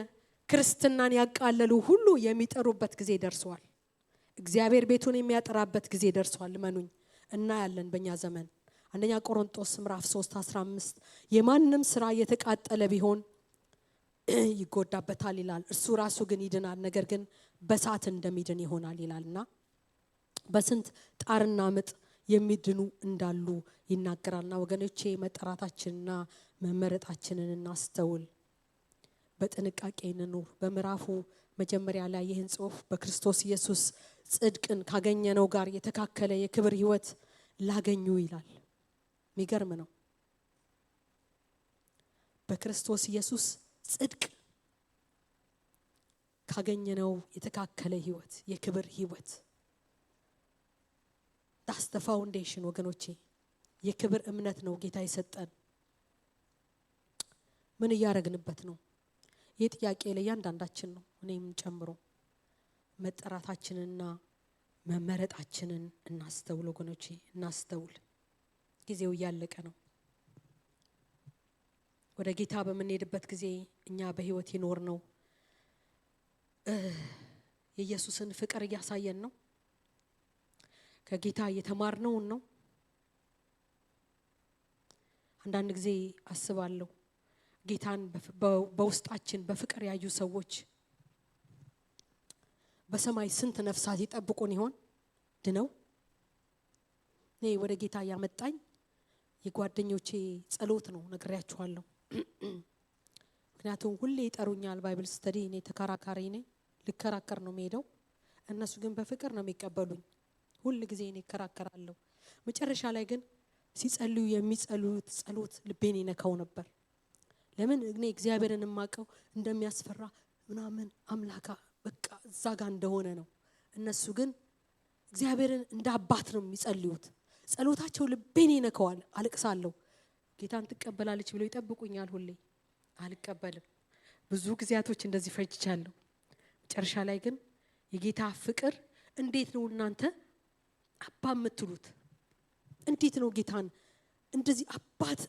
ክርስትናን ያቃለሉ ሁሉ የሚጠሩበት ጊዜ ደርሷል። እግዚአብሔር ቤቱን የሚያጠራበት ጊዜ ደርሷል። እመኑኝ እናያለን በእኛ ዘመን። አንደኛ ቆሮንቶስ ምዕራፍ 3:15 የማንም ስራ የተቃጠለ ቢሆን ይጎዳበታል ይላል፣ እርሱ ራሱ ግን ይድናል፣ ነገር ግን በእሳት እንደሚድን ይሆናል ይላልና በስንት ጣርና ምጥ የሚድኑ እንዳሉ ይናገራልና ወገኖቼ መጠራታችንና መመረጣችንን እናስተውል፣ በጥንቃቄ እንኑር። በምዕራፉ መጀመሪያ ላይ ይህን ጽሑፍ በክርስቶስ ኢየሱስ ጽድቅን ካገኘነው ጋር የተካከለ የክብር ህይወት ላገኙ ይላል። የሚገርም ነው። በክርስቶስ ኢየሱስ ጽድቅ ካገኘነው የተካከለ ህይወት የክብር ህይወት that's the foundation ወገኖቼ። የክብር እምነት ነው ጌታ የሰጠን። ምን እያረግንበት ነው? ይህ ጥያቄ ለእያንዳንዳችን ነው፣ እኔም ጨምሮ። መጠራታችንና መመረጣችንን እናስተውል ወገኖቼ፣ እናስተውል። ጊዜው እያለቀ ነው። ወደ ጌታ በምንሄድበት ጊዜ እኛ በህይወት ይኖር ነው የኢየሱስን ፍቅር እያሳየን ነው። ከጌታ እየተማርነው ነው። አንዳንድ ጊዜ አስባለሁ ጌታን በውስጣችን በፍቅር ያዩ ሰዎች በሰማይ ስንት ነፍሳት ይጠብቁን ይሆን ድነው? እኔ ወደ ጌታ ያመጣኝ የጓደኞቼ ጸሎት ነው፣ ነግሬያችኋለሁ። ምክንያቱም ሁሌ ይጠሩኛል ባይብል ስተዲ፣ እኔ ተከራካሪ ነኝ፣ ልከራከር ነው የምሄደው። እነሱ ግን በፍቅር ነው የሚቀበሉኝ። ሁሉ ጊዜ እኔ እከራከራለሁ። መጨረሻ ላይ ግን ሲጸልዩ የሚጸልዩት ጸሎት ልቤን ይነካው ነበር። ለምን? እኔ እግዚአብሔርን የማውቀው እንደሚያስፈራ ምናምን አምላካ በቃ እዛ ጋር እንደሆነ ነው። እነሱ ግን እግዚአብሔርን እንደ አባት ነው የሚጸልዩት። ጸሎታቸው ልቤን ይነካዋል። አልቅሳለሁ። ጌታን ትቀበላለች ብለው ይጠብቁኛል። ሁሌ አልቀበልም። ብዙ ጊዜያቶች እንደዚህ ፈጅቻለሁ። መጨረሻ ላይ ግን የጌታ ፍቅር እንዴት ነው እናንተ አባ የምትሉት? እንዴት ነው ጌታን እንደዚህ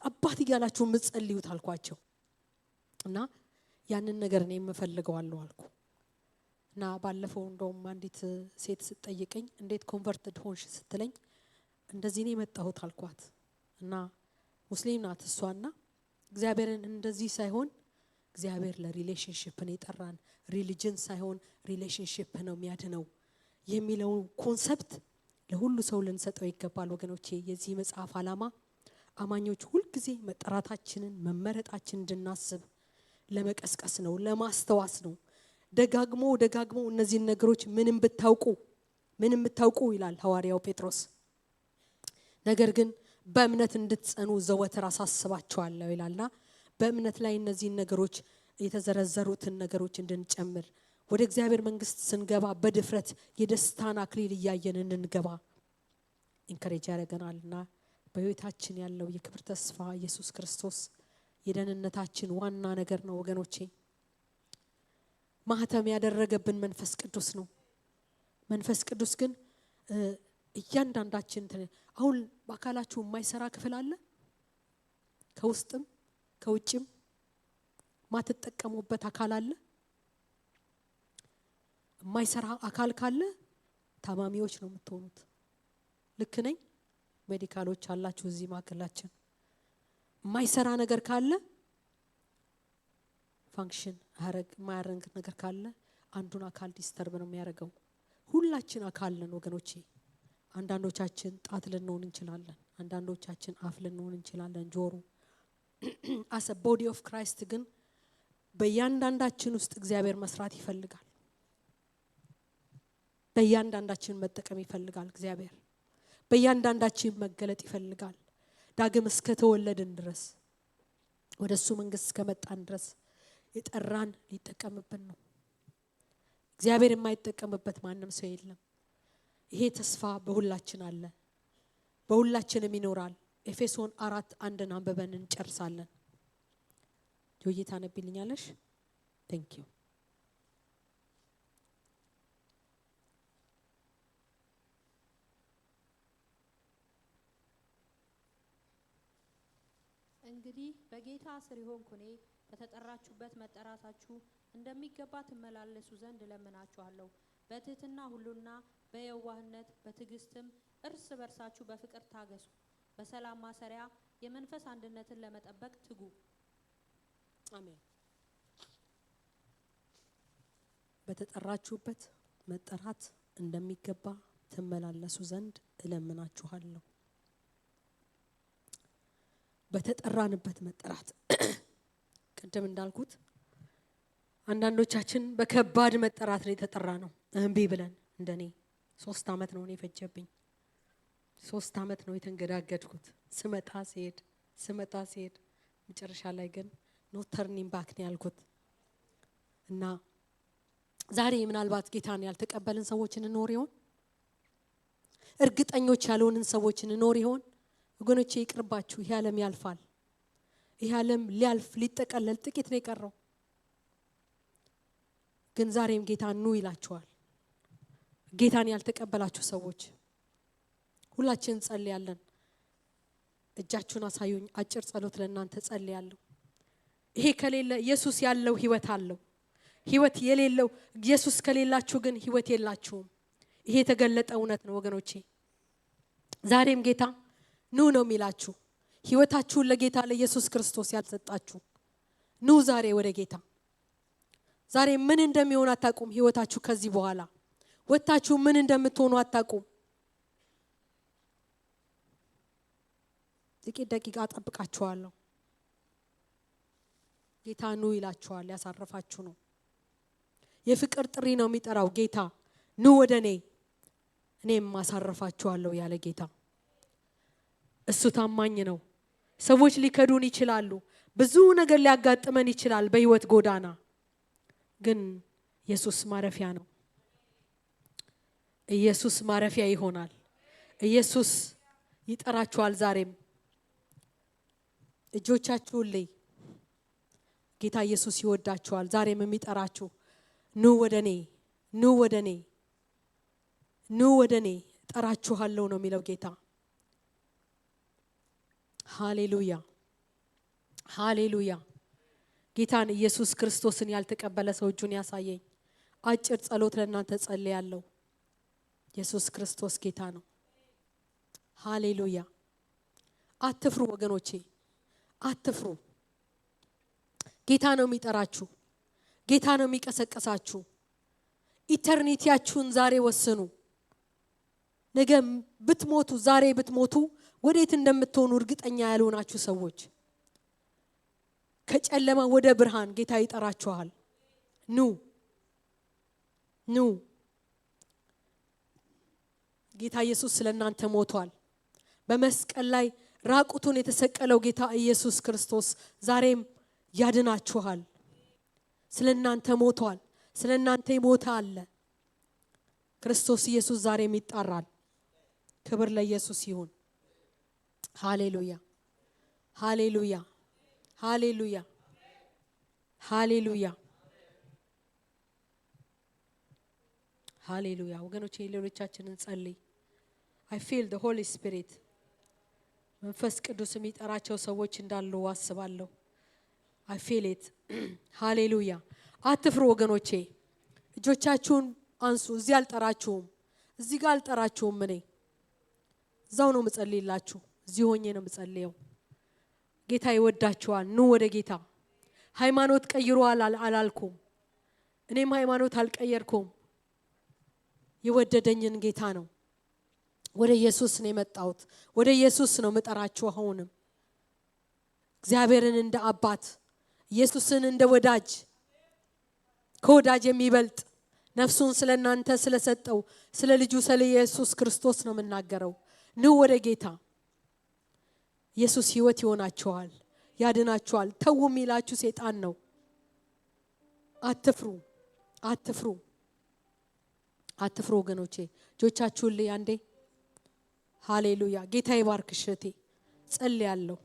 አባት እያላችሁ የምትጸልዩት አልኳቸው። እና ያንን ነገር እኔ የምፈልገዋለሁ አልኩ። እና ባለፈው እንደውም አንዲት ሴት ስትጠይቀኝ እንዴት ኮንቨርትድ ሆንሽ ስትለኝ እንደዚህ ነው የመጣሁት አልኳት። እና ሙስሊም ናት እሷና እግዚአብሔርን እንደዚህ ሳይሆን እግዚአብሔር ለሪሌሽንሺፕ ነው የጠራን፣ ሪሊጅን ሳይሆን ሪሌሽንሺፕ ነው የሚያድነው የሚለው ኮንሰፕት ለሁሉ ሰው ልንሰጠው ይገባል ወገኖቼ። የዚህ መጽሐፍ ዓላማ አማኞች ሁልጊዜ መጠራታችንን መመረጣችንን እንድናስብ ለመቀስቀስ ነው፣ ለማስተዋስ ነው። ደጋግሞ እነዚህን ነገሮች ምንም ብታውቁ ይላል ሐዋርያው ጴጥሮስ፣ ነገር ግን በእምነት እንድትጸኑ ዘወትር አሳስባችኋለሁ ይላልና በእምነት ላይ እነዚህን ነገሮች የተዘረዘሩትን ነገሮች እንድንጨምር ወደ እግዚአብሔር መንግስት ስንገባ በድፍረት የደስታን አክሊል እያየን እንድንገባ ኢንከሬጅ ያደርገናልና በህይወታችን ያለው የክብር ተስፋ ኢየሱስ ክርስቶስ የደህንነታችን ዋና ነገር ነው ወገኖቼ። ማህተም ያደረገብን መንፈስ ቅዱስ ነው። መንፈስ ቅዱስ ግን እያንዳንዳችን አሁን በአካላችሁ የማይሰራ ክፍል አለ? ከውስጥም ከውጭም ማትጠቀሙበት አካል አለ? የማይሰራ አካል ካለ ታማሚዎች ነው የምትሆኑት። ልክ ነኝ? ሜዲካሎች አላችሁ እዚህ ማዕከላችን። የማይሰራ ነገር ካለ ፋንክሽን ማያረግ ነገር ካለ አንዱን አካል ዲስተርብ ነው የሚያደርገው። ሁላችን አካል ነን ወገኖቼ። አንዳንዶቻችን ጣት ልንሆን እንችላለን፣ አንዳንዶቻችን አፍ ልንሆን እንችላለን፣ ጆሮ። as a body of Christ ግን በእያንዳንዳችን ውስጥ እግዚአብሔር መስራት ይፈልጋል። በእያንዳንዳችን መጠቀም ይፈልጋል እግዚአብሔር። በእያንዳንዳችን መገለጥ ይፈልጋል። ዳግም እስከ ተወለድን ድረስ ወደሱ መንግስት እስከመጣን ድረስ የጠራን ሊጠቀምብን ነው። እግዚአብሔር የማይጠቀምበት ማንም ሰው የለም። ይሄ ተስፋ በሁላችን አለ፣ በሁላችንም ይኖራል። ኤፌሶን 4:1 አንብበን እንጨርሳለን። ጆዬ ታነብልኛለሽ? ቴንክ ዩ። እንግዲህ በጌታ ስር የሆንኩ እኔ በተጠራችሁበት መጠራታችሁ እንደሚገባ ትመላለሱ ዘንድ እለምናችኋለሁ። በትህትና ሁሉና በየዋህነት በትዕግስትም እርስ በርሳችሁ በፍቅር ታገሱ። በሰላም ማሰሪያ የመንፈስ አንድነትን ለመጠበቅ ትጉ። አሜን። በተጠራችሁበት መጠራት እንደሚገባ ትመላለሱ ዘንድ እለምናችኋለሁ። በተጠራንበት መጠራት ቅድም እንዳልኩት አንዳንዶቻችን በከባድ መጠራት ነው የተጠራ ነው። እምቢ ብለን እንደኔ 3 አመት ነው የፈጀብኝ። 3 አመት ነው የተንገዳገድኩት። ስመጣ ሲሄድ መጨረሻ ላይ ግን ኖ ተርኒንግ ባክ ነው ያልኩት። እና ዛሬ ምናልባት ጌታን ያልተቀበልን ሰዎች እንኖር ይሆን? እርግጠኞች ያልሆንን ሰዎች እንኖር ይሆን? ወገኖቼ ይቅርባችሁ። ይሄ ዓለም ያልፋል። ይሄ ዓለም ሊያልፍ ሊጠቀለል ጥቂት ነው የቀረው። ግን ዛሬም ጌታ ኑ ይላችኋል። ጌታን ያልተቀበላችሁ ሰዎች ሁላችን ጸልያለን። እጃችሁን አሳዩኝ። አጭር ጸሎት ለእናንተ ጸልያለሁ። ይሄ ከሌለ ኢየሱስ ያለው ህይወት አለው። ህይወት የሌለው ኢየሱስ ከሌላችሁ ግን ህይወት የላችሁም። ይሄ የተገለጠ እውነት ነው ወገኖቼ። ዛሬም ጌታ ኑ ነው የሚላችሁ። ህይወታችሁን ለጌታ ለኢየሱስ ክርስቶስ ያልሰጣችሁ ኑ ዛሬ ወደ ጌታ። ዛሬ ምን እንደሚሆን አታውቁም። ህይወታችሁ ከዚህ በኋላ ወጣችሁ ምን እንደምትሆኑ አታውቁም። ጥቂት ደቂቃ አጠብቃችኋለሁ። ጌታ ኑ ይላችኋል። ያሳረፋችሁ ነው። የፍቅር ጥሪ ነው የሚጠራው ጌታ። ኑ ወደኔ እኔም ማሳረፋችኋለሁ ያለ ጌታ። እሱ ታማኝ ነው። ሰዎች ሊከዱን ይችላሉ። ብዙ ነገር ሊያጋጥመን ይችላል በህይወት ጎዳና። ግን ኢየሱስ ማረፊያ ነው። ኢየሱስ ማረፊያ ይሆናል። ኢየሱስ ይጠራችኋል። ዛሬም እጆቻችሁን ላይ ጌታ ኢየሱስ ይወዳችኋል። ዛሬም የሚጠራችሁ ኑ ወደኔ፣ ኑ ወደኔ፣ ኑ ወደኔ ጠራችኋለሁ ነው የሚለው ጌታ። ሃሌሉያ ሃሌሉያ። ጌታን ኢየሱስ ክርስቶስን ያልተቀበለ ሰው እጁን ያሳየኝ። አጭር ጸሎት ለእናንተ ጸልያለሁ። ኢየሱስ ክርስቶስ ጌታ ነው። ሃሌሉያ። አትፍሩ ወገኖቼ፣ አትፍሩ። ጌታ ነው የሚጠራችሁ። ጌታ ነው የሚቀሰቀሳችሁ። ኢተርኒቲያችሁን ዛሬ ወስኑ። ነገ ብትሞቱ፣ ዛሬ ብትሞቱ ወዴት እንደምትሆኑ እርግጠኛ ያልሆናችሁ ሰዎች ከጨለማ ወደ ብርሃን ጌታ ይጠራችኋል። ኑ ኑ። ጌታ ኢየሱስ ስለናንተ ሞቷል። በመስቀል ላይ ራቁቱን የተሰቀለው ጌታ ኢየሱስ ክርስቶስ ዛሬም ያድናችኋል። ስለናንተ ሞቷል። ስለናንተ ይሞታ አለ። ክርስቶስ ኢየሱስ ዛሬም ይጣራል። ክብር ለኢየሱስ ይሁን። ሃሌሉያ ሃሌሉያ ሃሌሉያ ሃሌሉያ ሃሌሉያ። ወገኖቼ ሌሎቻችንን ጸልይ። I feel the Holy Spirit። መንፈስ ቅዱስ የሚጠራቸው ሰዎች እንዳሉ አስባለሁ። I feel it። ሃሌሉያ። አትፍሩ ወገኖቼ። እጆቻችሁን አንሱ። እዚህ አልጠራችሁም፣ እዚህ ጋር አልጠራችሁም። እኔ እዛው ነው መጸልይላችሁ። እዚህ ሆኜ ነው መጸልየው። ጌታ ይወዳችኋል። ኑ ወደ ጌታ። ሃይማኖት ቀይሯል አላልኩም። እኔም ሃይማኖት አልቀየርኩም። የወደደኝን ጌታ ነው። ወደ ኢየሱስ ነው የመጣሁት። ወደ ኢየሱስ ነው መጠራችሁ። አሁንም እግዚአብሔርን እንደ አባት፣ ኢየሱስን እንደ ወዳጅ፣ ከወዳጅ የሚበልጥ ነፍሱን ስለናንተ ስለሰጠው ስለ ልጁ ስለ ኢየሱስ ክርስቶስ ነው የምናገረው። ኑ ወደ ጌታ። ኢየሱስ ሕይወት ይሆናችኋል፣ ያድናችኋል። ተው የሚላችሁ ሰይጣን ነው። አትፍሩ፣ አትፍሩ፣ አትፍሩ ወገኖቼ። እጆቻችሁን ልይ አንዴ። ሃሌሉያ። ጌታ ይባርክሽ እህቴ። ጸልያለሁ።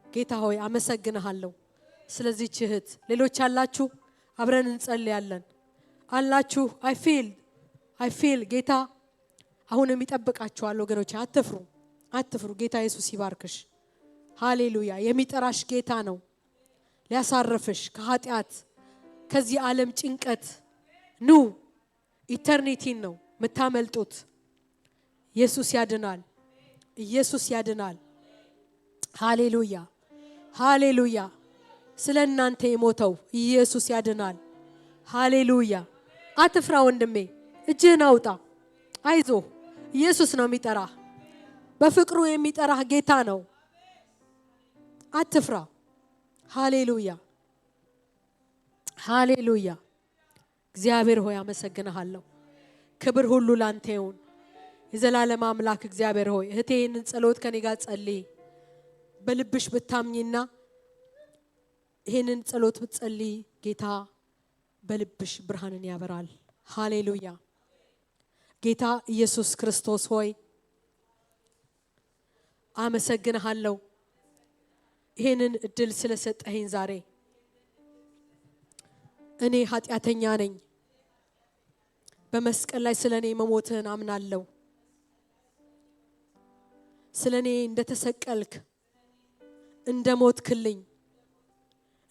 ጌታ ሆይ አመሰግንሃለሁ ስለዚህ እህት። ሌሎች አላችሁ? አብረን እንጸልያለን። አላችሁ? አይ ፊል ጌታ አሁንም ይጠብቃችኋል ወገኖቼ። አትፍሩ፣ አትፍሩ። ጌታ ኢየሱስ ይባርክሽ። ሃሌሉያ። የሚጠራሽ ጌታ ነው ሊያሳርፍሽ ከኃጢአት ከዚህ ዓለም ጭንቀት። ኑ ኢተርኒቲን ነው የምታመልጡት። ኢየሱስ ያድናል፣ ኢየሱስ ያድናል። ሃሌሉያ፣ ሃሌሉያ። ስለ እናንተ የሞተው ኢየሱስ ያድናል። ሃሌሉያ። አትፍራ ወንድሜ፣ እጅህን አውጣ። አይዞ፣ ኢየሱስ ነው የሚጠራህ። በፍቅሩ የሚጠራህ ጌታ ነው። አትፍራ። ሃሌሉያ፣ ሃሌሉያ። እግዚአብሔር ሆይ አመሰግንሃለሁ። ክብር ሁሉ ላንተ ይሁን። የዘላለም አምላክ እግዚአብሔር ሆይ እህቴ ይህንን ጸሎት ከኔ ጋር ጸልይ። በልብሽ ብታምኝና ይህንን ጸሎት ብትጸልይ ጌታ በልብሽ ብርሃንን ያበራል። ሃሌሉያ። ጌታ ኢየሱስ ክርስቶስ ሆይ አመሰግንሃለሁ ይህንን እድል ስለሰጠኸኝ ዛሬ። እኔ ኃጢአተኛ ነኝ። በመስቀል ላይ ስለኔ መሞትህን አምናለሁ። ስለኔ እንደተሰቀልክ እንደሞትክልኝ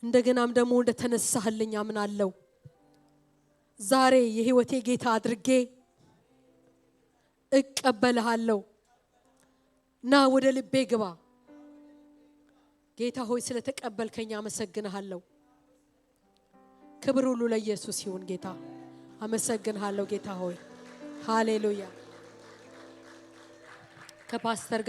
እንደገናም ደግሞ እንደተነሳህልኝ አምናለሁ። ዛሬ የህይወቴ ጌታ አድርጌ እቀበልሃለሁ። ና ወደ ልቤ ግባ። ጌታ ሆይ ስለተቀበልከኝ አመሰግንሃለሁ። ክብር ሁሉ ለኢየሱስ ይሁን። ጌታ አመሰግንሃለሁ። ጌታ ሆይ ሃሌሉያ። ከፓስተር